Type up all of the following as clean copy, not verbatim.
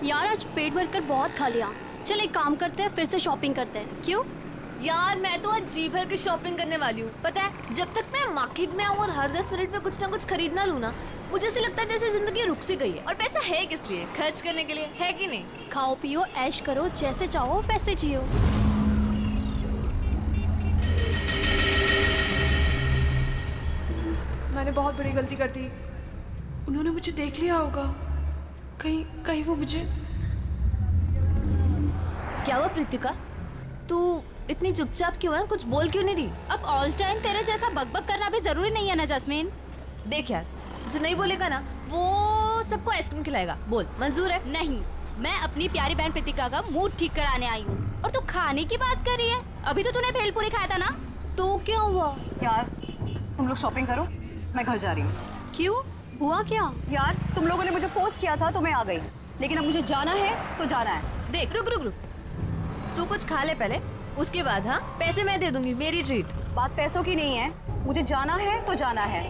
यार आज पेट भर कर बहुत खा लिया। चल एक काम करते हैं, फिर से शॉपिंग करते हैं। क्यों? यार मैं तो आज जी भर के शॉपिंग करने वाली हूँ। पता है, जब तक मैं मार्केट में आऊँ और हर 10 मिनट में कुछ ना कुछ खरीदना लूँ ना, मुझे ऐसे लगता है जैसे जिंदगी रुक सी गई है। और पैसा है किस लिए? खर्च करने के लिए, है कि नहीं? खाओ पियो ऐश करो, जैसे चाहो वैसे जियो। मैंने बहुत बड़ी गलती कर दी। उन्होंने मुझे देख लिया होगा। कहीं कहीं वो मुझे। क्या हुआ प्रीतिका, तू इतनी चुपचाप क्यों है? कुछ बोल क्यों नहीं रही? अब ऑल टाइम तेरे जैसा बकबक करना भी जरूरी नहीं है ना जस्मीन। देख यार, जो नहीं बोलेगा ना वो सबको आइसक्रीम खिलाएगा। बोल, मंजूर है? नहीं, मैं अपनी प्यारी बहन प्रीतिका का मूड ठीक कराने आई हूँ और तू खाने की बात कर रही है। अभी तो तूने भेलपूरी खाया था ना। तो क्या हुआ? यार तुम लोग शॉपिंग करो, मैं घर जा रही हूँ। क्यों, हुआ क्या? यार तुम लोगों ने मुझे फोर्स किया था तो मैं आ गई, लेकिन अब मुझे जाना है तो जाना है। देख, रुक रुक रुक, तू कुछ खा ले पहले, उसके बाद हाँ पैसे मैं दे दूंगी, मेरी ट्रीट। बात पैसों की नहीं है, मुझे जाना है तो जाना है।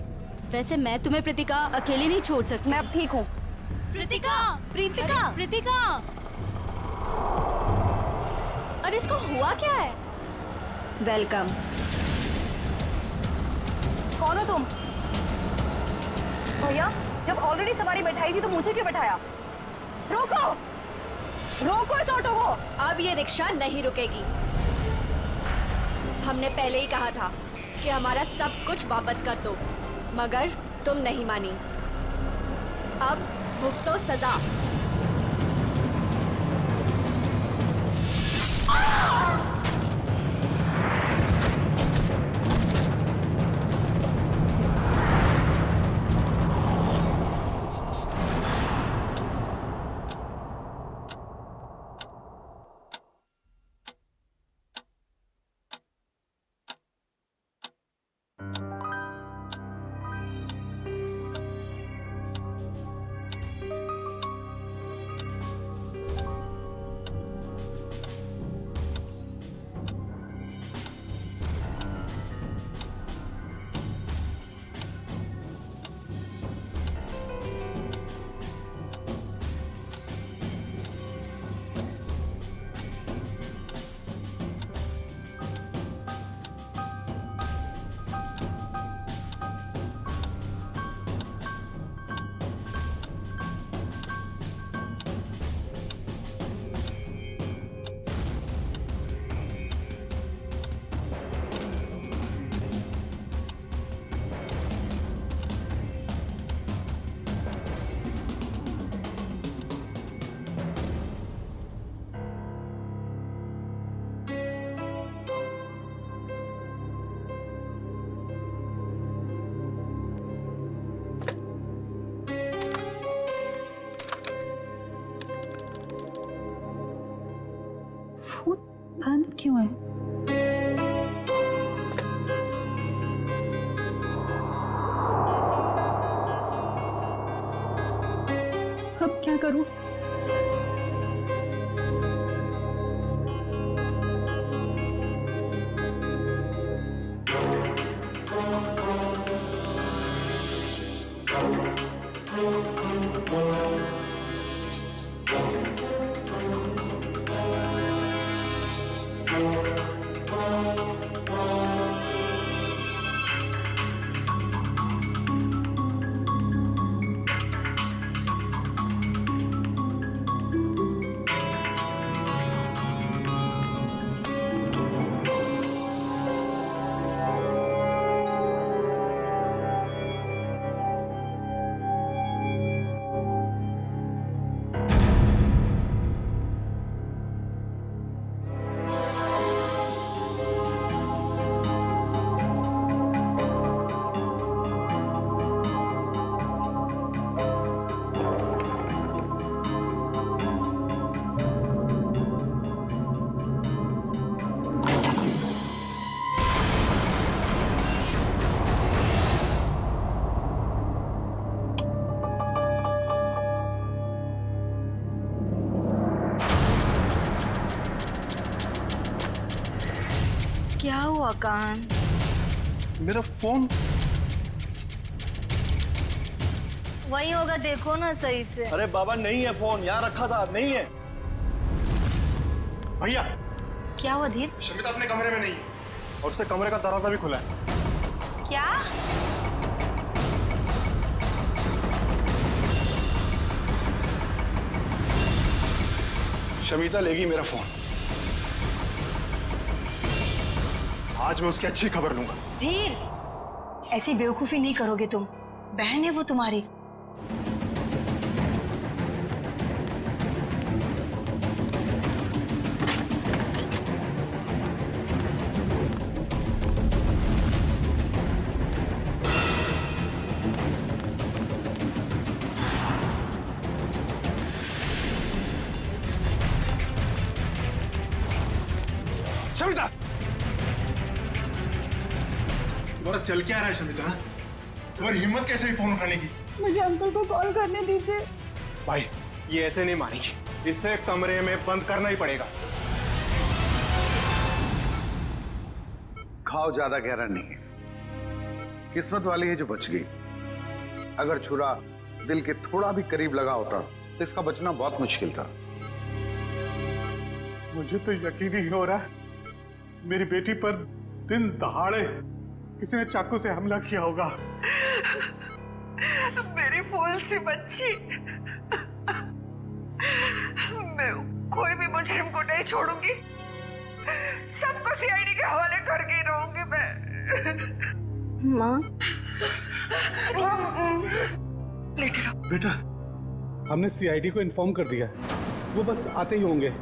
वैसे मैं तुम्हें प्रीतिका अकेली नहीं छोड़ सकती। मैं अब ठीक हूँ। प्रीतिका, प्रीतिका, प्रीतिका, अरे इसको हुआ क्या है? वेलकम। कौन हो तुम? भैया, जब ऑलरेडी सवारी बैठाई थी तो मुझे क्यों बैठाया? रोको, रोको इस ऑटो को। अब ये रिक्शा नहीं रुकेगी। हमने पहले ही कहा था कि हमारा सब कुछ वापस कर दो, मगर तुम नहीं मानी। अब भुगतो सजा। फोन बंद क्यों है? अब क्या करूं? क्या हुआ कान? मेरा फोन। वही होगा, देखो ना सही से। अरे बाबा नहीं है फोन, यहाँ रखा था, नहीं है। भैया क्या हुआ धीर? शमिता अपने कमरे में नहीं है और उससे कमरे का दरवाजा भी खुला है। क्या? शमिता लेगी मेरा फोन। आज मैं उसकी अच्छी खबर लूंगा। धीर, ऐसी बेवकूफी नहीं करोगे तुम। बहन है वो तुम्हारी। शमिता, तुम्हारा चल क्या रहा है शमिता? तुम्हारी हिम्मत कैसे हुई फोन उठाने की? मुझे अंकल को कॉल करने दीजिए। भाई ये ऐसे नहीं मानेगी, इससे कमरे में बंद करना ही पड़ेगा। घाव ज्यादा गहरा नहीं है, किस्मत वाली है जो बच गई। अगर छुरा दिल के थोड़ा भी करीब लगा होता तो इसका बचना बहुत मुश्किल था। मुझे तो यकीन ही हो रहा है मेरी बेटी पर दिन दहाड़े किसी ने चाकू से हमला किया होगा। मेरी फूल सी बच्ची, मैं कोई भी मुजरिम को नहीं छोड़ूंगी। सबको सीआईडी के हवाले करके रहूंगी मैं। माँ, लेटे रहो। बेटा, हमने सीआईडी को इन्फॉर्म कर दिया, वो बस आते ही होंगे।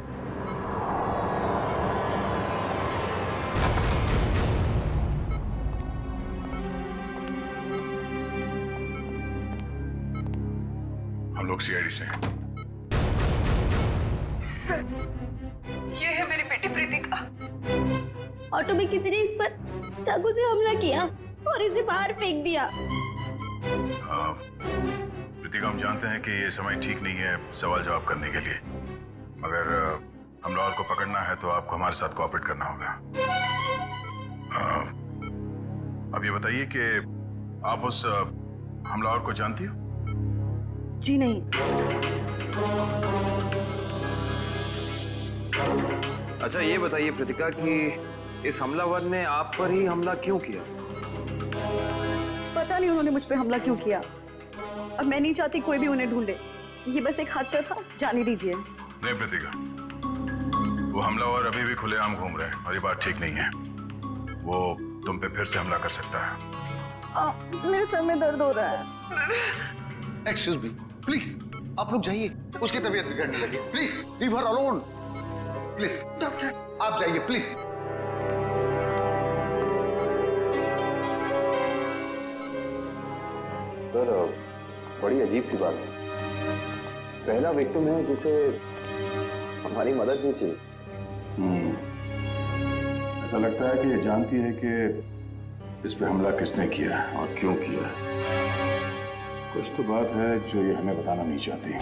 हम लोग सीआईडी से हैं। सर, ये है मेरी बेटी प्रीतिका। ऑटो में किसी ने इस पर चाकू से हमला किया और इसे बाहर फेंक दिया। प्रीतिका, हम जानते हैं कि ये समय ठीक नहीं है सवाल जवाब करने के लिए, मगर हमलावर को पकड़ना है तो आपको हमारे साथ कोऑपरेट करना होगा। अब ये बताइए कि आप उस हमलावर को जानती हो? जी नहीं। अच्छा ये बताइए प्रीतिका कि इस हमलावर ने आप पर ही हमला क्यों किया? पता नहीं उन्होंने मुझ पे हमला क्यों किया। अब मैं नहीं चाहती कोई भी उन्हें ढूंढे। ये बस एक हादसा था, जाने दीजिए। नहीं प्रीतिका, वो हमलावर अभी भी खुलेआम घूम रहे हैं और ये बात ठीक नहीं है। वो तुम पे फिर से हमला कर सकता है। मेरे सर में दर्द हो रहा है। एक्सक्यूज मी, प्लीज आप लोग जाइए, उसकी तबीयत बिगड़ने लगी। Please leave her alone. Please doctor आप जाइए प्लीज। सर बड़ी अजीब सी बात है, पहला विक्टिम है जिसे हमारी मदद नहीं चाहिए। ऐसा लगता है कि ये जानती है कि इस पे हमला किसने किया है और क्यों किया है। कुछ तो बात है जो ये हमें बताना नहीं चाहती।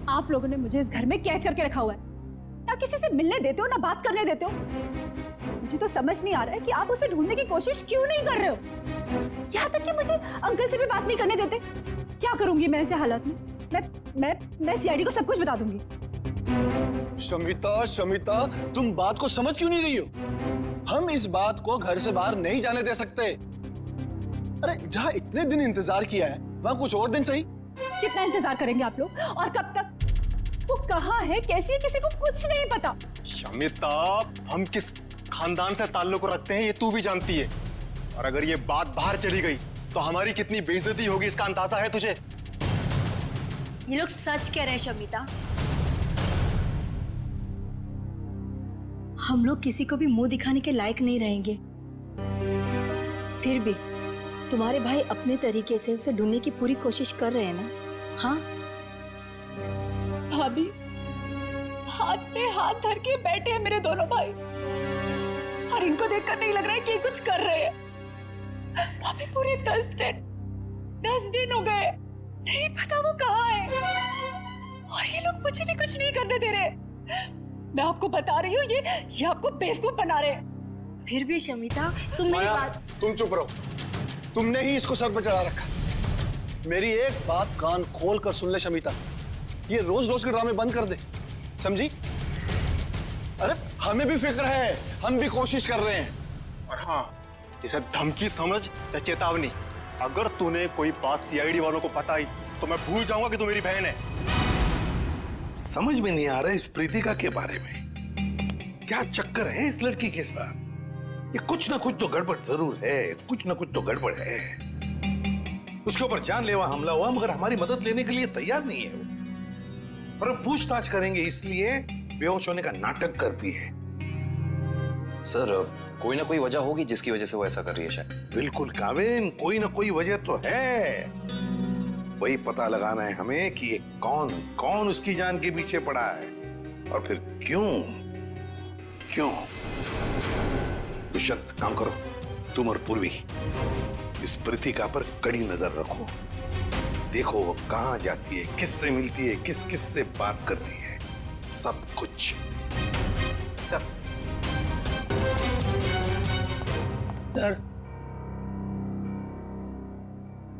आप लोगों ने मुझे इस घर में कैद करके रखा हुआ है। ना किसी से मिलने देते हो, ना बात करने देते हो। मुझे तो समझ नहीं आ रहा है कि आप उसे ढूंढने की कोशिश क्यों नहीं कर रहे हो। यहाँ तक कि मुझे अंकल से भी बात नहीं करने देते। क्या करूंगी मैं ऐसे हालात में? मैं सीआईडी को सब कुछ बता दूंगी। शमिता, शमिता, तुम बात को समझ क्यों नहीं रही हो? हम इस बात को घर से बाहर नहीं जाने दे सकते। अरे जहाँ इतने दिन इंतजार किया है वहाँ कुछ और दिन सही। कितना इंतजार करेंगे आप लोग और कब तक? वो कहाँ है, कैसी है, किसी को कुछ नहीं पता। शमिता, हम किस खानदान से ताल्लुक रखते हैं ये तू भी जानती है, और अगर ये बात बाहर चली गई तो हमारी कितनी बेइज्जती होगी इसका अंदाजा है तुझे? ये लोग सच कह रहे हैं शमिता। हम लोग किसी को भी मुंह दिखाने के लायक नहीं रहेंगे। फिर भी तुम्हारे भाई अपने तरीके से उसे ढूंढने की पूरी कोशिश कर रहे हैं ना? हाँ भाभी, हाथ पे हाथ धर के बैठे हैं मेरे दोनों भाई, और इनको देखकर नहीं लग रहा है कि ये कुछ कर रहे हैं। भाभी पूरे 10 दिन हो गए, नहीं पता वो कहाँ है, और ये लोग मुझे भी कुछ नहीं करने दे रहे। मैं आपको बता रही हूँ, ये आपको बेवकूफ बना रहे हैं। फिर भी शमिता, तुम मेरी बात। तुम चुप रहो, तुमने ही इसको सर पर चढ़ा रखा। मेरी एक बात कान खोल कर सुन ले शमिता, ये रोज रोज के ड्रामे बंद कर दे, समझी? अरे हमें भी फिक्र है, हम भी कोशिश कर रहे हैं। और हाँ, इसे धमकी समझ या चेतावनी। अगर तूने कोई बात सीआईडी वालों को बताई तो मैं भूल जाऊंगा कि तू मेरी बहन है। समझ में नहीं आ रहा इस प्रीतिका के बारे में, क्या चक्कर है इस लड़की के साथ? ये कुछ ना कुछ तो गड़बड़ जरूर है, कुछ ना कुछ तो गड़बड़ है। उसके ऊपर जानलेवा हमला हुआ मगर हमारी मदद लेने के लिए तैयार नहीं है वो। और पूछताछ करेंगे इसलिए बेहोश होने का नाटक करती है। सर कोई ना कोई वजह होगी जिसकी वजह से वो ऐसा कर रही है शायद। बिल्कुल काविन, कोई ना कोई वजह तो है। वही पता लगाना है हमें कि ये कौन कौन उसकी जान के पीछे पड़ा है और फिर क्यों क्यों। दुष्यंत काम करो, तुम और पूर्वी इस प्रीतिका पर कड़ी नजर रखो। देखो वो कहां जाती है, किससे मिलती है, किस किस से बात करती है, सब कुछ। सर सर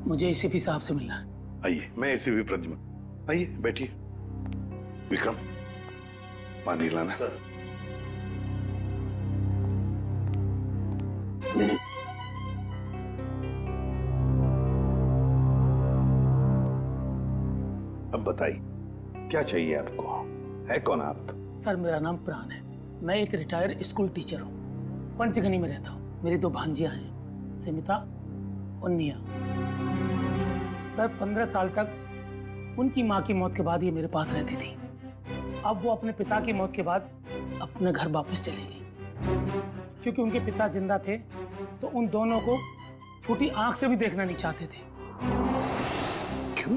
मुझे एसीपी साहब से मिलना है। आइए, मैं एसीपी प्रद्युम्न, आइए बैठिए। विक्रम पानी लाना। सर अब बताइए क्या चाहिए आपको, है कौन आप? सर मेरा नाम प्राण है, मैं एक रिटायर्ड स्कूल टीचर हूँ, पंचगनी में रहता हूँ। मेरी दो भांजियां हैं, समिता और निया। सर 15 साल तक उनकी माँ की मौत के बाद ये मेरे पास रहती थी। अब वो अपने पिता की मौत के बाद अपने घर वापस चली गई। क्योंकि उनके पिता जिंदा थे तो उन दोनों को फूटी आंख से भी देखना नहीं चाहते थे। क्यों?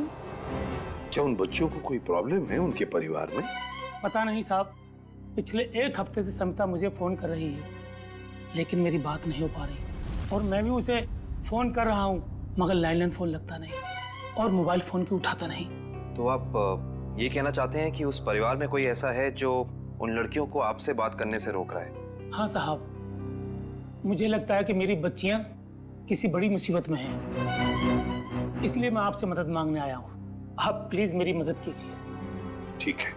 क्या उन बच्चों को कोई प्रॉब्लम है उनके परिवार में? पता नहीं साहब, पिछले 1 हफ्ते से समिता मुझे फोन कर रही है लेकिन मेरी बात नहीं हो पा रही और मैं भी उसे फोन कर रहा हूँ मगर लैंडलाइन फोन लगता नहीं और मोबाइल फोन भी उठाता नहीं। तो आप ये कहना चाहते हैं कि उस परिवार में कोई ऐसा है जो उन लड़कियों को आपसे बात करने से रोक रहा है? हाँ साहब, मुझे लगता है कि मेरी बच्चियां किसी बड़ी मुसीबत में हैं, इसलिए मैं आपसे मदद मांगने आया हूँ। आप प्लीज मेरी मदद कीजिए। ठीक है,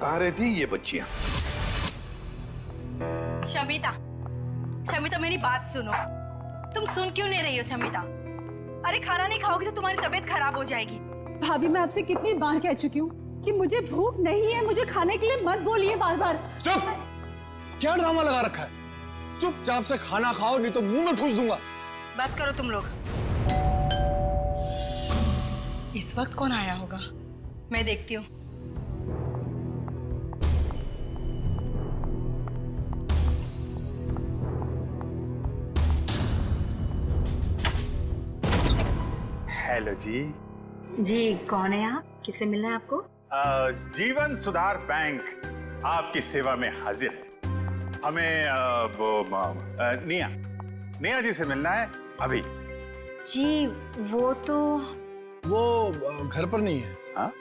कहाँ रहती ये बच्चियां? शमिता, शमिता मेरी बात सुनो। तुम सुन क्यों नहीं रही हो शमिता? अरे खाना नहीं खाओगी तो तुम्हारी तबीयत खराब हो जाएगी। भाभी मैं आपसे कितनी बार कह चुकी हूँ कि मुझे भूख नहीं है, मुझे खाने के लिए मत बोलिए बार बार। चुप! क्या ड्रामा लगा रखा है? चुपचाप से खाना खाओ नहीं तो मुंह में ठूस दूंगा। बस करो तुम लोग। इस वक्त कौन आया होगा, मैं देखती हूँ। हेलो जी। जी कौन है आप? किससे मिलना है आपको? जीवन सुधार बैंक आपकी सेवा में हाजिर है। हमें निया जी से मिलना है अभी। जी वो घर पर नहीं है। हाँ?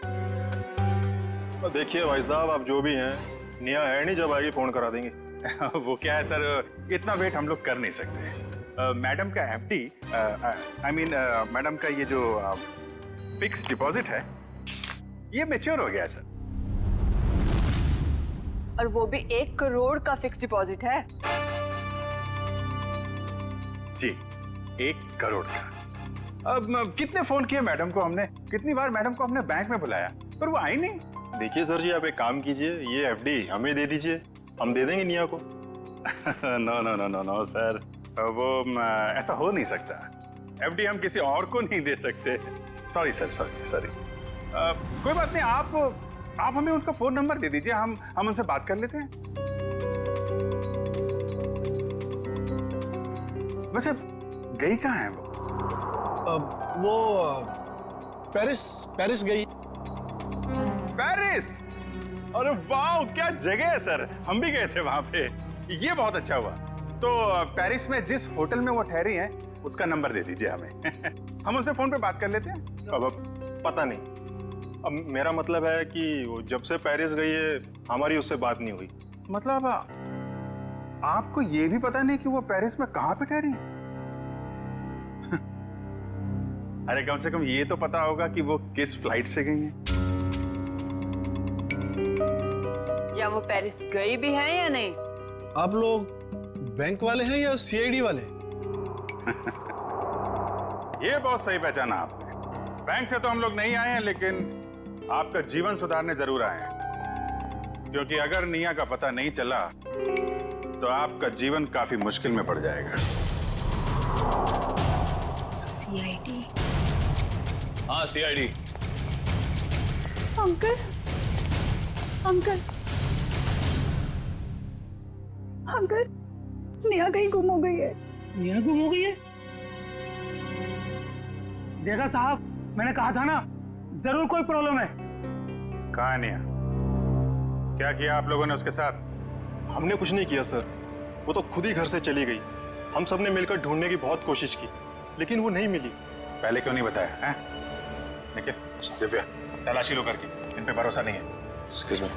देखिए भाई साहब, आप जो भी हैं, निया है नहीं, जब आएगी फोन करा देंगे। वो क्या है सर, इतना वेट हम लोग कर नहीं सकते। मैडम का एफडी, आई मीन मैडम का ये जो फिक्स डिपॉजिट है ये मैच्योर हो गया है सर। और वो भी 1 करोड़ का फिक्स डिपॉजिट है। जी 1 करोड़ का। अब कितने फोन किए मैडम को हमने, कितनी बार मैडम को हमने बैंक में बुलाया पर वो आई नहीं। देखिए सर जी, आप एक काम कीजिए, ये एफडी हमें दे दीजिए, हम दे देंगे निया को। No no no no no sir, वो ऐसा हो नहीं सकता। एफडी हम किसी और को नहीं दे सकते। Sorry sir, sorry. कोई बात नहीं, आप हमें उनका फोन नंबर दे दीजिए, हम उनसे बात कर लेते हैं। वैसे गई कहाँ है वो पेरिस गई। पेरिस? अरे वाह, क्या जगह है सर, हम भी गए थे वहां पे। ये बहुत अच्छा हुआ। तो पेरिस में जिस होटल में वो ठहरी हैं उसका नंबर दे दीजिए हमें। हम उनसे फोन पे बात कर लेते हैं। अब पता नहीं, अब मेरा मतलब है कि वो जब से पेरिस गई है हमारी उससे बात नहीं हुई। मतलब आपको ये भी पता नहीं कि वो पेरिस में कहाँ पे ठहरी? अरे कम से कम ये तो पता होगा कि वो किस फ्लाइट से गई हैं। या वो पेरिस गई भी है या नहीं? आप लोग बैंक वाले हैं या सीआईडी वाले? ये बहुत सही पहचाना आपने। बैंक से तो हम लोग नहीं आए हैं, लेकिन आपका जीवन सुधारने जरूर आए हैं। क्योंकि अगर निया का पता नहीं चला तो आपका जीवन काफी मुश्किल में पड़ जाएगा। सीआईडी? हाँ सीआईडी। अंकल, अंकल, अंकल, निया कहीं गुम हो गई है। निया गुम हो गई है? देखा साहब, मैंने कहा था ना, जरूर कोई प्रॉब्लम है। कहाँ है निया? क्या किया आप लोगों ने उसके साथ? हमने कुछ नहीं किया सर, वो तो खुद ही घर से चली गई। हम सब ने मिलकर ढूंढने की बहुत कोशिश की, लेकिन वो नहीं मिली। पहले क्यों नहीं बताया हैं? निखिल, दिव्या, तलाशी लो करके, इन पे भरोसा नहीं है। Excuse me.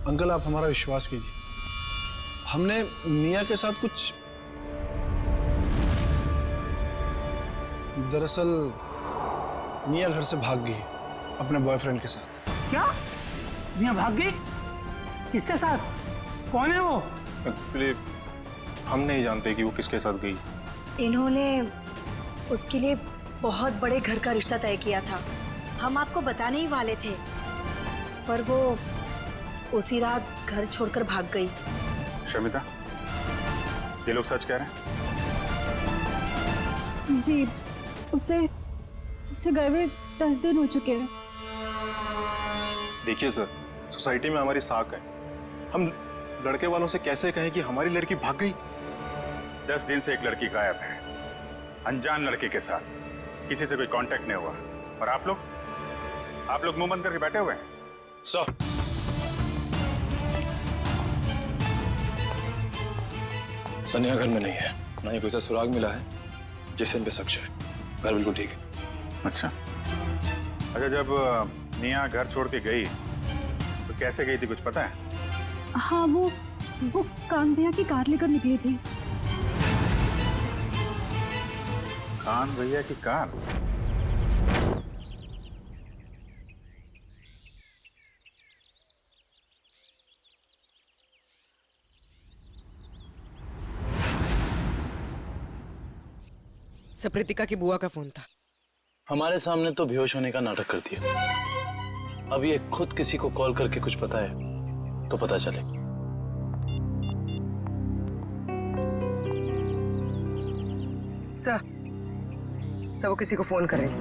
अंकल आप हमारा विश्वास कीजिए, हमने निया के साथ कुछ, दरअसल निया घर से भाग गई अपने बॉयफ्रेंड के साथ। क्या? निया भाग गई? किसके साथ? कौन है वो? एक्चुअली हम नहीं जानते कि वो किसके साथ गई। इन्होंने उसके लिए बहुत बड़े घर का रिश्ता तय किया था। हम आपको बताने ही वाले थे, पर वो उसी रात घर छोड़कर भाग गई। शमिता, ये लोग सच कह रहे हैं? जी, उसे गए हुए 10 दिन हो चुके हैं। देखिए सर, सोसाइटी में हमारी साख है, हम लड़के वालों से कैसे कहें कि हमारी लड़की भाग गई? 10 दिन से एक लड़की गायब है, अनजान लड़के के साथ, किसी से कोई कांटेक्ट नहीं हुआ। और आप लोग मुंह बंद करके बैठे हुए हैं। सर, सनिया घर में नहीं है, ना ही कोई सा सुराग मिला है जिससे इन पे शक है। घर बिल्कुल ठीक है। अच्छा, जब निया घर छोड़ के गई तो कैसे गई थी, कुछ पता है? हाँ, वो कान भैया की कार लेकर निकली थी। कान भैया की कार? सप्रीतिका की बुआ का फोन था। हमारे सामने तो बेहोश होने का नाटक करती है। अब ये खुद किसी को कॉल करके कुछ पता है तो पता चले। सर, वो किसी को फोन कर रही है।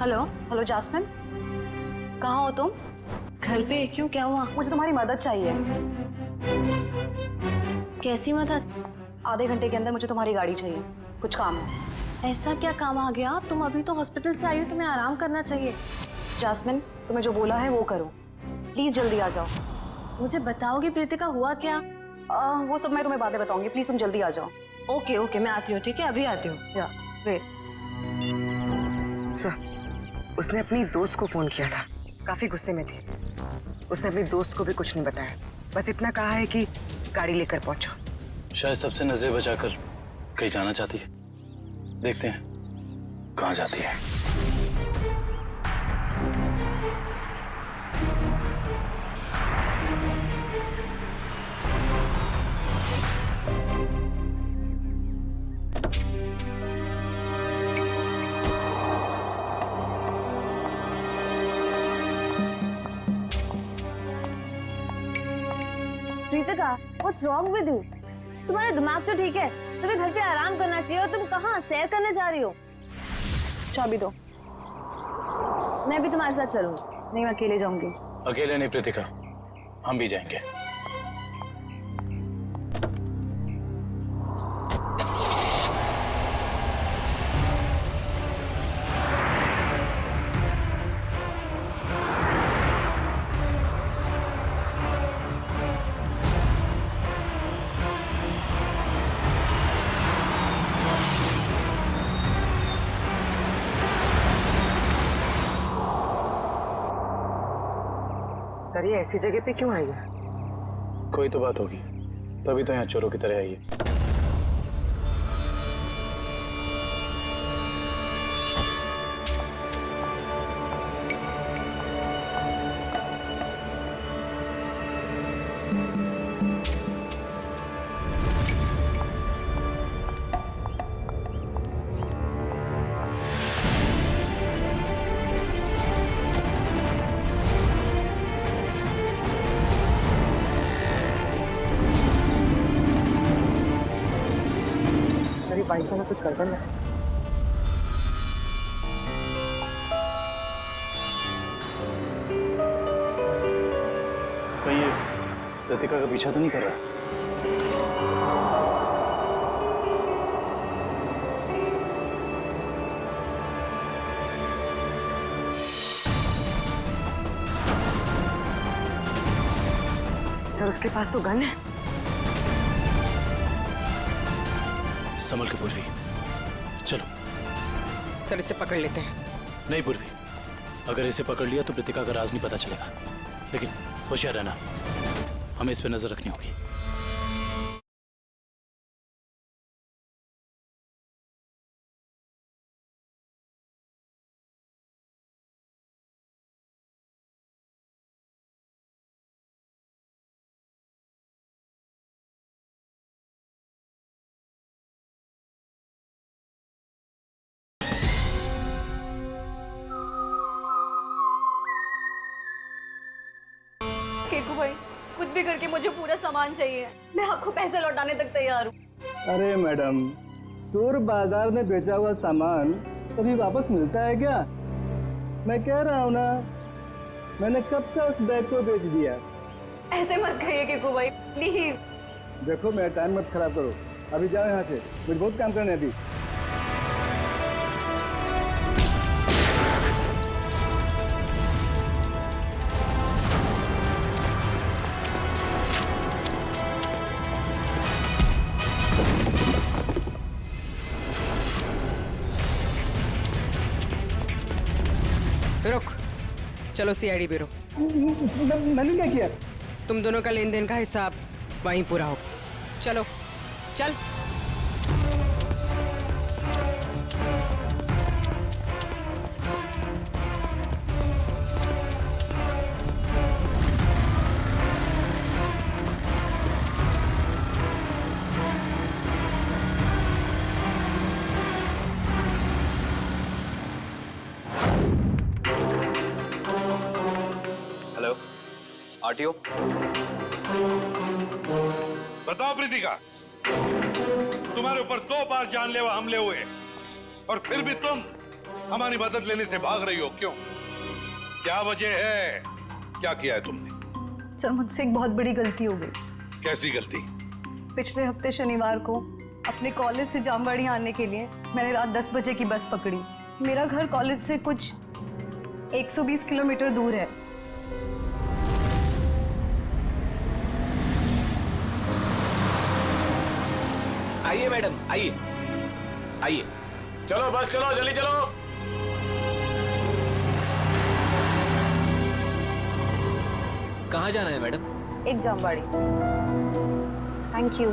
हेलो जास्मिन, कहाँ हो तुम? घर पे? क्यों, क्या हुआ? मुझे तुम्हारी मदद चाहिए। कैसी मदद? आधे घंटे के अंदर मुझे तुम्हारी गाड़ी चाहिए, कुछ काम है। ऐसा क्या काम आ गया? तुम अभी तो हॉस्पिटल से आई हो, तुम्हें आराम करना चाहिए। जास्मिन, तुम्हें जो बोला है वो करो, प्लीज जल्दी आ जाओ। मुझे बताओगी प्रीतिका हुआ क्या? वो सब मैं तुम्हें बातें बताऊंगी, प्लीज तुम जल्दी आ जाओ। ओके, मैं आती हूँ, ठीक है, अभी आती हूँ। वेट। सर, उसने अपनी दोस्त को फोन किया था, काफी गुस्से में थी। उसने अपनी दोस्त को भी कुछ नहीं बताया, बस इतना कहा है कि गाड़ी लेकर पहुंचो। शायद सबसे नजर बचाकर कहीं जाना चाहती है। देखते हैं कहाँ जाती है। Preetika, what's wrong with you? तुम्हारा दिमाग तो ठीक है, तुम्हें घर पे आराम करना चाहिए और तुम कहाँ सैर करने जा रही हो? चाबी दो। मैं भी तुम्हारे साथ चलूंगी। नहीं, मैं अकेले जाऊंगी। अकेले नहीं प्रीतिका, हम भी जाएंगे। सर ये ऐसी जगह पे क्यों आई है? कोई तो बात होगी, तभी तो यहाँ चोरों की तरह आई है। मेरी बाइक में कुछ गड़बड़ है। कहीं ये लतिका का पीछा तो नहीं कर रहा? सर उसके पास तो गन है। संभल के पूर्वी, चलो। सर इसे पकड़ लेते हैं। नहीं पूर्वी, अगर इसे पकड़ लिया तो प्रीतिका का राज नहीं पता चलेगा, लेकिन होशियार रहना, हमें इस पे नजर रखनी होगी। केकू भाई, कुछ भी करके मुझे पूरा सामान चाहिए। मैं आपको पैसे लौटाने तक तैयार हूँ। अरे मैडम, चोर बाजार में बेचा हुआ सामान कभी वापस मिलता है क्या? मैं कह रहा हूँ ना, मैंने कब का उस बैग को बेच दिया। ऐसे मत कहिए केकू भाई, प्लीज। देखो मेरा टाइम मत खराब करो, अभी जाओ यहाँ से, मुझे बहुत काम करना है अभी। रुक, चलो सीआईडी ब्यूरो। मैंने क्या किया? तुम दोनों का लेन देन का हिसाब वहीं पूरा हो। चलो चल। आरटीओ, बताओ प्रीतिका, तुम्हारे ऊपर 2 बार जानलेवा हमले हुए और फिर भी तुम हमारी मदद लेने से भाग रही हो, क्यों? क्या वजह है? क्या किया है तुमने? सर मुझसे एक बहुत बड़ी गलती हो गई। कैसी गलती? पिछले हफ्ते शनिवार को अपने कॉलेज से जामवाड़ी आने के लिए मैंने रात 10 बजे की बस पकड़ी। मेरा घर कॉलेज से कुछ 120 किलोमीटर दूर है। आइए मैडम, आइए आइए। चलो बस चलो, जल्दी चलो। कहाँ जाना है मैडम? एक जामवाड़ी। Thank you.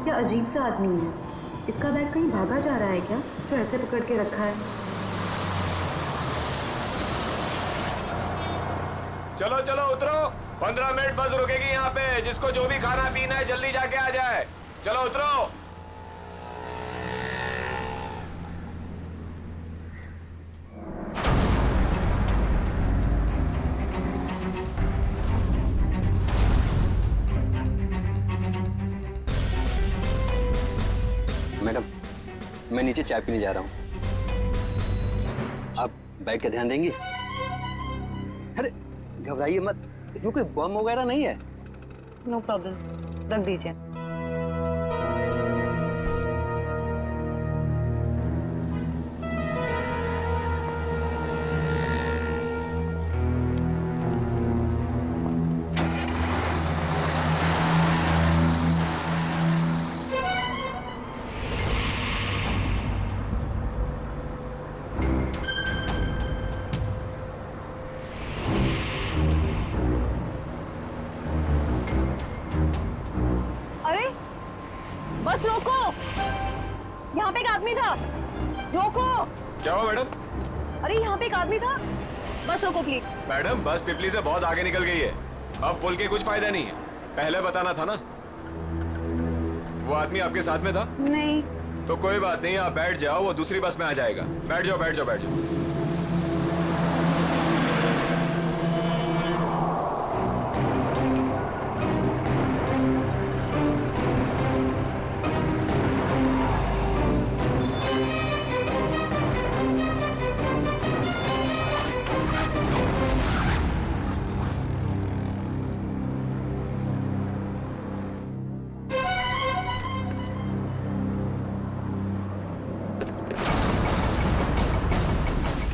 क्या अजीब सा आदमी है। इसका बैग कहीं भागा जा रहा है क्या, जो ऐसे पकड़ के रखा है? चलो चलो उतरो, 15 मिनट बस रुकेगी यहाँ पे। जिसको जो भी खाना पीना है जल्दी जाके आ जाए। चलो उतरो। मैडम, मैं नीचे चाय पीने जा रहा हूँ, आप बैग का ध्यान देंगी? अरे घबराइए मत, इसमें कोई बम वगैरह नहीं है। नो प्रॉब्लम, रख दीजिए। बस रोको, यहाँ पे एक आदमी था, रोको। क्या हुआ मैडम? अरे यहाँ पे एक आदमी था, बस रोको प्लीज। मैडम बस पिपली से बहुत आगे निकल गई है, अब पुल के कुछ फायदा नहीं है, पहले बताना था ना। वो आदमी आपके साथ में था? नहीं। तो कोई बात नहीं, आप बैठ जाओ, वो दूसरी बस में आ जाएगा। बैठ जाओ बैठ जाओ बैठ जाओ।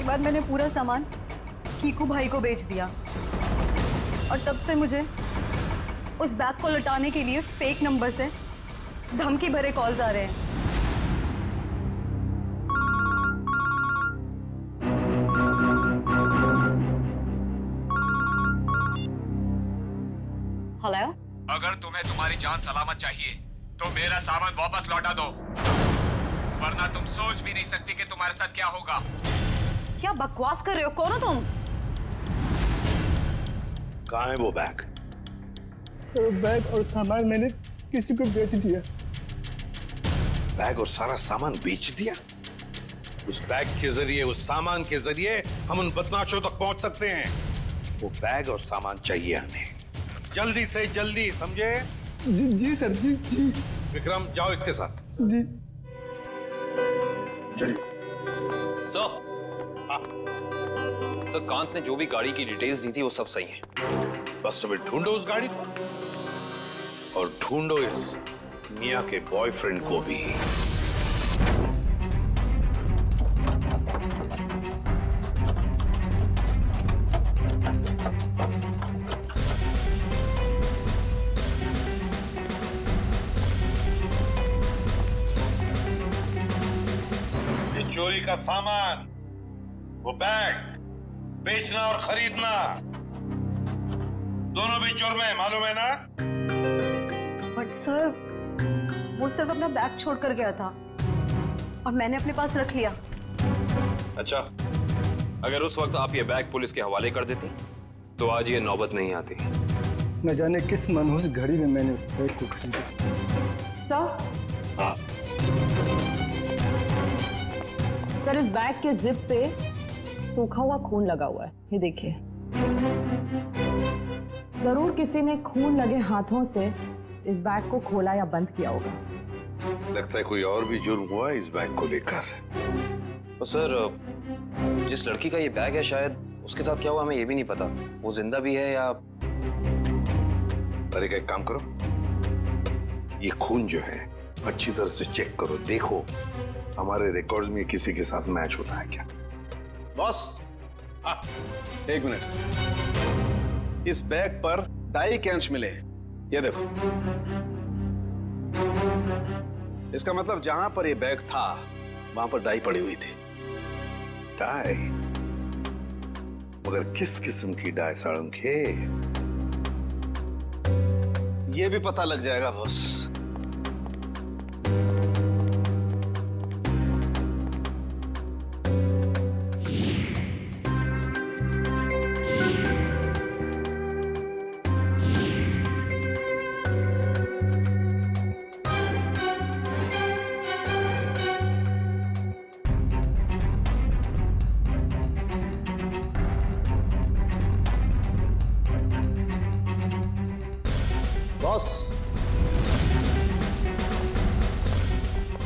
बाद मैंने पूरा सामान कीकू भाई को बेच दिया और तब से मुझे उस बैग को लौटाने के लिए फेक नंबर से धमकी भरे कॉल्स आ रहे हैं। हेलो, अगर तुम्हें तुम्हारी जान सलामत चाहिए तो मेरा सामान वापस लौटा दो, वरना तुम सोच भी नहीं सकती कि तुम्हारे साथ क्या होगा। क्या बकवास कर रहे हो? कौन हो तुम? कहाँ है वो बैग? तो बैग और सामान मैंने किसी को बेच दिया। बैग और सारा सामान बेच दिया? उस बैग के जरिए, उस सामान के जरिए हम उन बदमाशों तक पहुंच सकते हैं। वो बैग और सामान चाहिए हमें, जल्दी से जल्दी, समझे? जी सर, जी। विक्रम जाओ इसके साथ। जी चलिए। सर कांत ने जो भी गाड़ी की डिटेल्स दी थी वो सब सही है। बस तुम्हें ढूंढो उस गाड़ी को और ढूंढो इस मिया के बॉयफ्रेंड को भी। ये चोरी का सामान, वो बैग बेचना और खरीदना दोनों भी जुर्म है, मालूम है ना? बट सर, वो सिर्फ अपना बैग छोड़ कर गया था और मैंने अपने पास रख लिया। अच्छा, अगर उस वक्त आप ये बैग पुलिस के हवाले कर देती तो आज ये नौबत नहीं आती। न जाने किस मनहूस घड़ी में मैंने उस बैग को खरीदा। सर, इस बैग के जिप पे सूखा हुआ खून लगा हुआ है, ये देखिए। जरूर किसी ने खून लगे हाथों से इस बैग को खोला या बंद किया होगा। लगता है कोई और भी जुर्म हुआ इस बैग को लेकर। तो सर, जिस लड़की का ये बैग है शायद उसके साथ क्या हुआ हमें ये भी नहीं पता। वो जिंदा भी है या... अरे एक काम करो, ये खून जो है अच्छी तरह से चेक करो, देखो हमारे रिकॉर्ड्स में किसी के साथ मैच होता है क्या। बॉस, एक मिनट, इस बैग पर डाई के अंश मिले हैं, ये देखो। इसका मतलब जहां पर ये बैग था वहां पर डाई पड़ी हुई थी। डाई? मगर किस किस्म की डाई साळुंखे? ये भी पता लग जाएगा बॉस।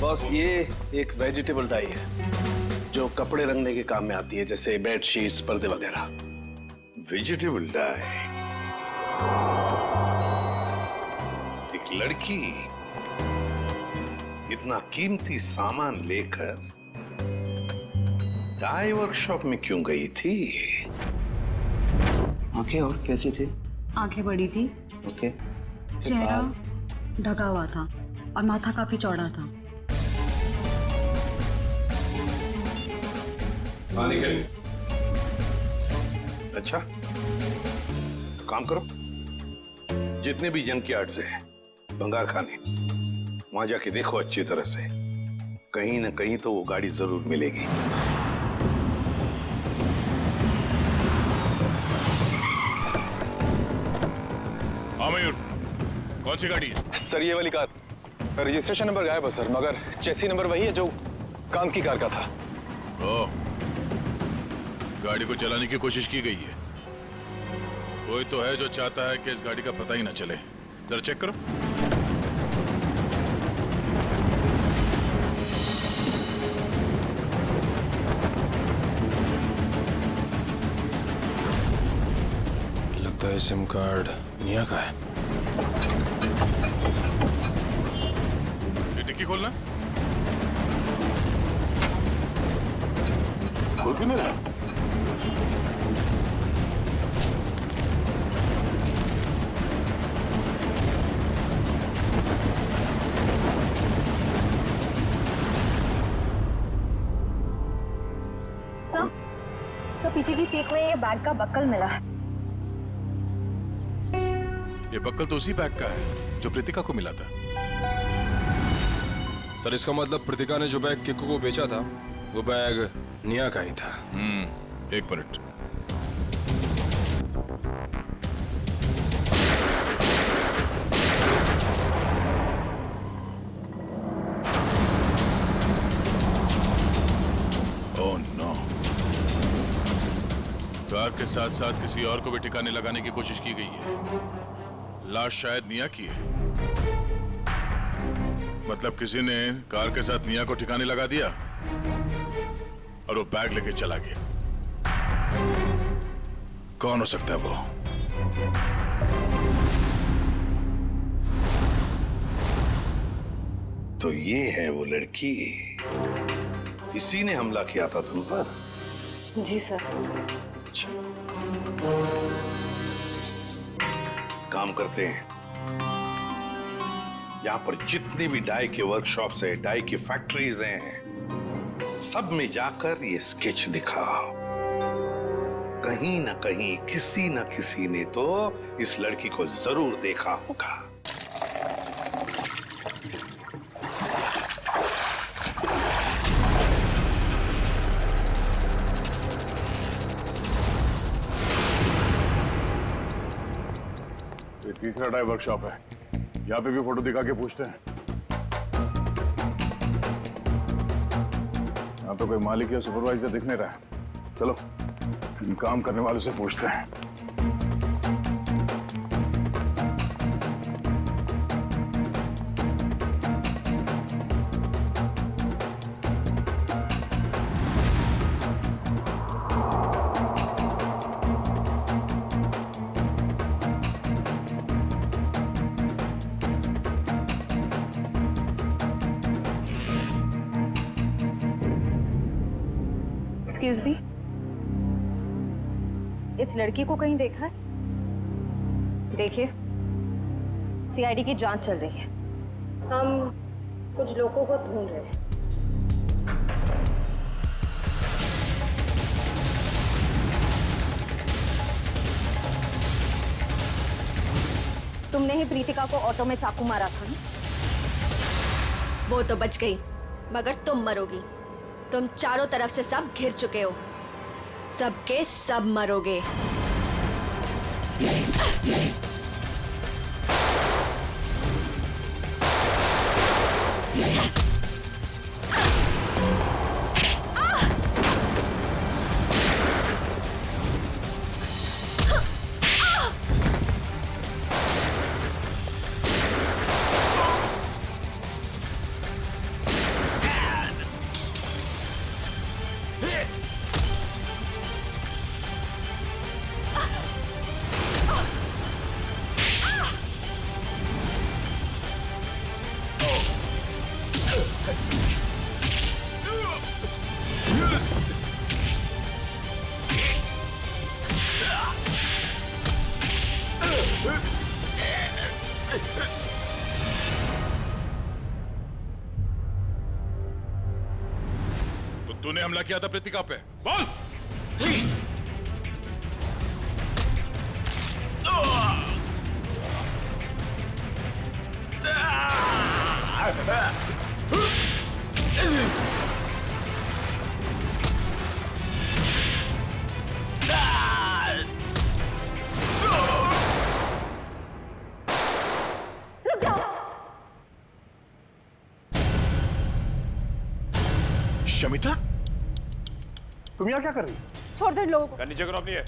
बॉस, ये एक वेजिटेबल डाई है जो कपड़े रंगने के काम में आती है, जैसे बेड शीट्स, पर्दे वगैरह। Vegetable die? एक लड़की इतना कीमती सामान लेकर डाई वर्कशॉप में क्यों गई थी? आंखें और कैसी थी? आंखें बड़ी थी। ओके। चेहरा ढका हुआ था और माथा काफी चौड़ा था। अच्छा, तो काम करो, जितने भी जंक यार्ड्स हैं, भंगार खाने, वहां जाके देखो अच्छी तरह से, कहीं ना कहीं तो वो गाड़ी जरूर मिलेगी। हाँ मयूर, कौन सी गाड़ी है? सर ये वाली कार, रजिस्ट्रेशन नंबर गायब है सर, मगर चेसी नंबर वही है जो काम की कार का था। ओ, गाड़ी को चलाने की कोशिश की गई है। कोई तो है जो चाहता है कि इस गाड़ी का पता ही ना चले। जरा चेक करो। लगता है सिम कार्ड निया का है। ये डिक्की खोलना। खोल क्यों नहीं रहा? सर पीछे की सीट में ये बैग का बक्कल मिला है। ये बक्कल तो उसी बैग का है जो प्रीतिका को मिला था। सर इसका मतलब प्रीतिका ने जो बैग किक्कू को बेचा था वो बैग निया का ही था। एक मिनट। ओह नो, कार के साथ साथ किसी और को भी ठिकाने लगाने की कोशिश की गई है। लाश शायद निया की है। मतलब किसी ने कार के साथ निया को ठिकाने लगा दिया और वो बैग लेके चला गया। कौन हो सकता है वो? तो ये है वो लड़की, इसी ने हमला किया था तुम पर? जी सर। काम करते हैं, यहाँ पर जितने भी डाई के वर्कशॉप्स है, डाई की फैक्ट्रीज हैं, सब में जाकर ये स्केच दिखाओ। कहीं ना कहीं किसी न किसी ने तो इस लड़की को जरूर देखा होगा। ये तीसरा डाई वर्कशॉप है, यहाँ पे भी फोटो दिखा के पूछते हैं। यहाँ तो कोई मालिक या सुपरवाइजर दिख नहीं रहा है। चलो इन काम करने वालों से पूछते हैं। एक्सक्यूज मी, इस लड़की को कहीं देखा है? देखिए, सीआईडी की जांच चल रही है। हम कुछ लोगों को ढूंढ रहे हैं। तुमने ही प्रीतिका को ऑटो में चाकू मारा था ना? वो तो बच गई, मगर तुम मरोगी। तुम चारों तरफ से सब घिर चुके हो, सबके सब मरोगे। तो तूने हमला किया था प्रीतिका पे, बोल। शमिता, तुम यहाँ क्या कर रही? छोड़ दो इन लोगों को, नीचे करो अपनी है।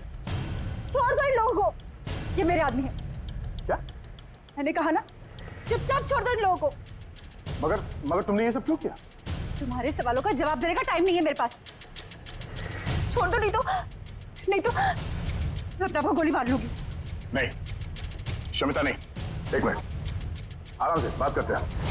छोड़ दो इन लोगों को, ये मेरे आदमी है। क्या? मैंने कहा ना, चुपचाप छोड़ दो इन लोगों को। मगर तुमने ये सब क्यों किया? तुम्हारे सवालों का जवाब देने का टाइम नहीं है मेरे पास। छोड़ दो, नहीं तो मैं अपने आप को गोली मार लूंगी। नहीं शमिता नहीं, एक मिनट, आराम से बात करते हैं।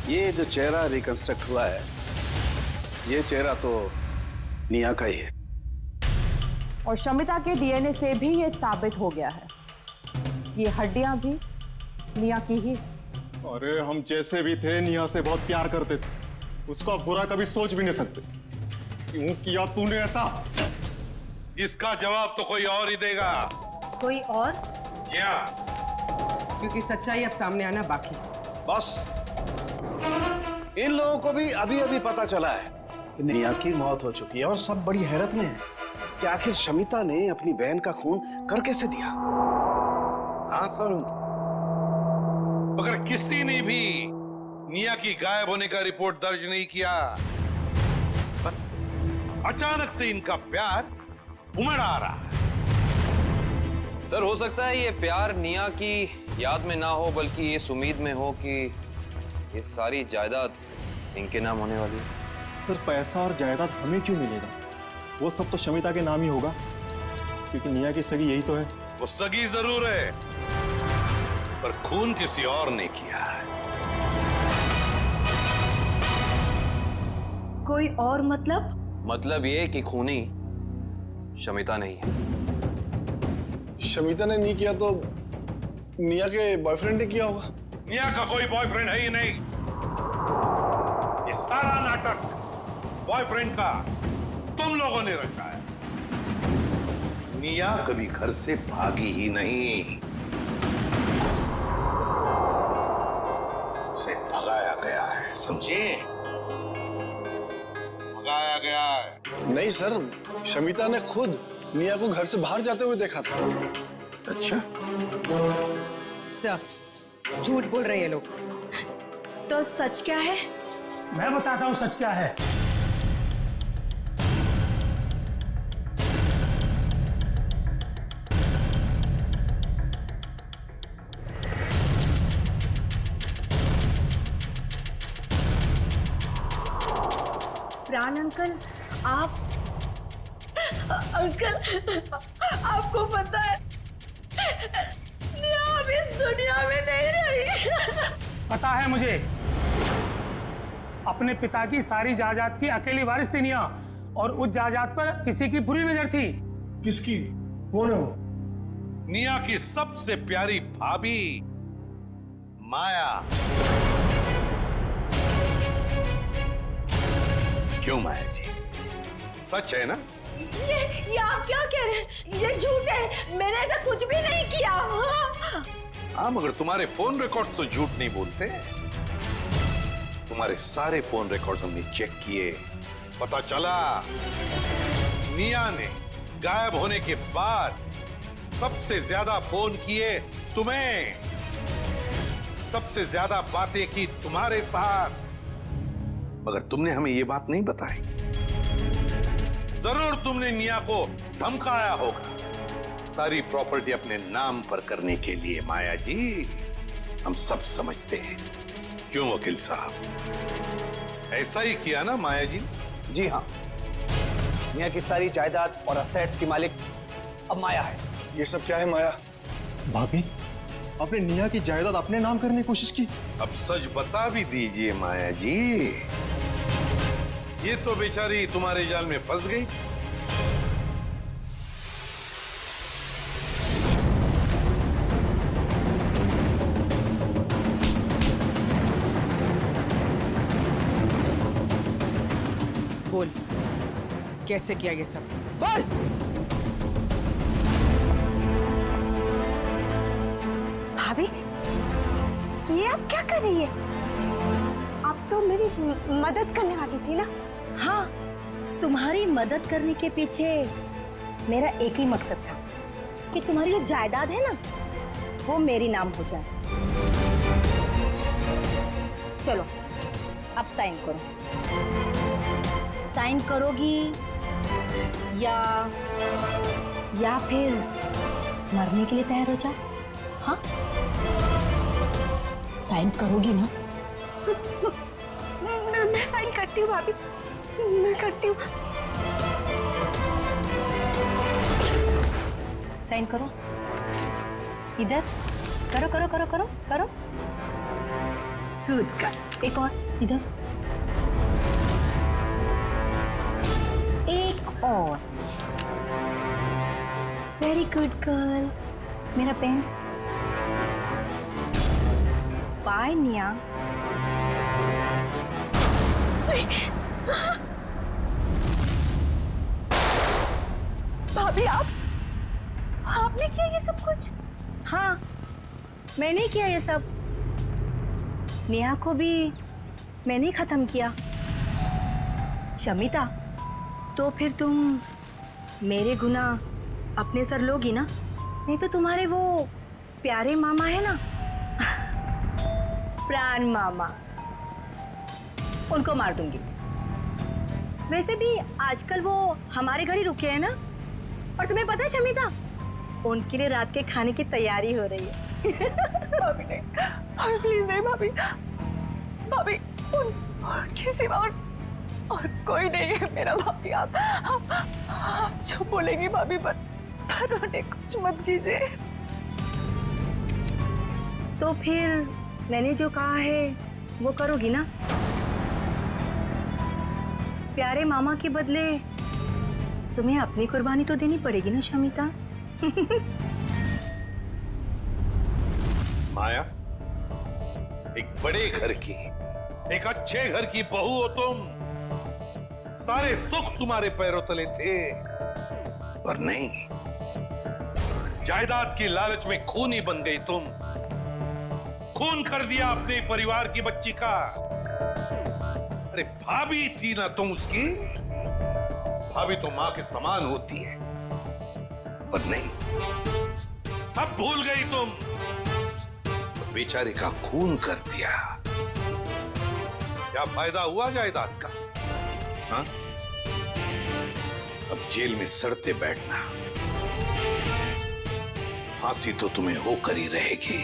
ये जो चेहरा रिकंस्ट्रक्ट हुआ है, ये चेहरा तो निया का ही है। और शमिता के डीएनए से भी ये साबित हो गया है, ये हड्डियां भी निया की ही। अरे हम जैसे भी थे निया से बहुत प्यार करते थे, उसका बुरा कभी सोच भी नहीं सकते। क्यों किया तूने ऐसा? इसका जवाब तो कोई और ही देगा। कोई और? क्या? क्योंकि सच्चाई अब सामने आना बाकी। बॉस, इन लोगों को भी अभी अभी पता चला है कि निया की मौत हो चुकी है और सब बड़ी हैरत में है कि आखिर शमिता ने अपनी बहन का खून कर कैसे दिया। हाँ सर, मगर किसी ने भी निया की गायब होने का रिपोर्ट दर्ज नहीं किया। बस अचानक से इनका प्यार उमड़ आ रहा है। सर हो सकता है ये प्यार निया की याद में ना हो, बल्कि इस उम्मीद में हो कि ये सारी जायदाद इनके नाम होने वाली है। सर पैसा और जायदाद हमें क्यों मिलेगा? वो सब तो शमिता के नाम ही होगा, क्योंकि निया की सगी यही तो है। वो सगी जरूर है, पर खून किसी और ने किया है। कोई और मतलब? मतलब ये कि खूनी शमिता नहीं है। शमिता ने नहीं किया तो निया के बॉयफ्रेंड ने किया होगा। निया का कोई बॉयफ्रेंड है ही नहीं। ये सारा नाटक बॉयफ्रेंड का तुम लोगों ने रचा है। निया कभी घर से भागी ही नहीं, उसे भगाया गया है, समझे? भगाया गया है। नहीं सर, शमिता ने खुद निया को घर से बाहर जाते हुए देखा था। अच्छा, सर झूठ बोल रहे हैं ये लोग। तो सच क्या है? मैं बताता हूँ सच क्या है। प्राण अंकल, आप अंकल, आपको पता है निया अब इस दुनिया में नहीं रही। पता है मुझे, अपने पिता की सारी जायदाद की अकेली वारिस थी निया, और उस जायदाद पर किसी की बुरी नजर थी। किसकी? कौन है वो? निया की सबसे प्यारी भाभी माया। क्यों माया जी, सच है ना? ये आप क्या कह रहे हैं? ये झूठ है, मैंने ऐसा कुछ भी नहीं किया। हाँ, मगर तुम्हारे फोन रिकॉर्ड तो झूठ नहीं बोलते। तुम्हारे सारे फोन रिकॉर्ड्स हमने चेक किए, पता चला निया ने गायब होने के बाद सबसे ज्यादा फोन किए तुम्हें, सबसे ज्यादा बातें की तुम्हारे साथ, मगर तुमने हमें ये बात नहीं बताई। जरूर तुमने निया को धमकाया होगा सारी प्रॉपर्टी अपने नाम पर करने के लिए। माया जी, हम सब समझते हैं। क्यों वकील साहब, ऐसा ही किया ना माया जी? जी हाँ, निया की सारी जायदाद और असेट्स की मालिक अब माया है। ये सब क्या है माया? भाभी, आपने निया की जायदाद अपने नाम करने की कोशिश की। अब सच बता भी दीजिए माया जी, ये तो बेचारी तुम्हारे जाल में फंस गई। कैसे किया ये सब? बोल। भाभी, ये आप क्या कर रही है? आप तो मेरी मदद करने वाली थी ना? हाँ, तुम्हारी मदद करने के पीछे मेरा एक ही मकसद था कि तुम्हारी जो जायदाद है ना, वो मेरी नाम हो जाए। चलो, अब साइन करो। साइन करोगी या फिर मरने के लिए तैयार हो जाओ? हाँ, साइन करोगी ना? मैं साइन करती हूँ भाभी, मैं करती हूँ। साइन करो, इधर करो करो करो करो करो। Good girl. एक और इधर, एक और। Very good girl. मेरा पेन। बाय निया। भाभी, आपने किया ये सब कुछ? हाँ, मैंने किया ये सब। नेहा को भी मैंने ही खत्म किया। शमिता, तो फिर तुम मेरे गुनाह अपने सर लोगी ना? नहीं तो तुम्हारे वो प्यारे मामा है ना, प्राण मामा, उनको मार दूंगी। वैसे भी आजकल वो हमारे घर ही रुके हैं ना। और तुम्हें पता है शमिता, उनके लिए रात के खाने की तैयारी हो रही है। भाभी नहीं, भाभी प्लीज नहीं भाभी। भाभी उनके सिवा और कोई नहीं है मेरा। भाभी आप जो बोलेंगी भाभी, पर उन्हें कुछ मत कीजिए। तो फिर मैंने जो कहा है वो करोगी ना? प्यारे मामा के बदले तुम्हें अपनी कुर्बानी तो देनी पड़ेगी ना शमिता। माया, एक बड़े घर की, एक अच्छे घर की बहू हो तुम। सारे सुख तुम्हारे पैरों तले थे, पर नहीं, जायदाद की लालच में खूनी बन गई तुम। खून कर दिया अपने परिवार की बच्ची का। अरे भाभी थी ना तुम उसकी? भाभी तो मां के समान होती है, पर नहीं, सब भूल गई तुम। तो बेचारे का खून कर दिया। क्या फायदा हुआ जायदाद का? हाँ? अब जेल में सड़ते बैठना, फांसी तो तुम्हें होकर ही रहेगी।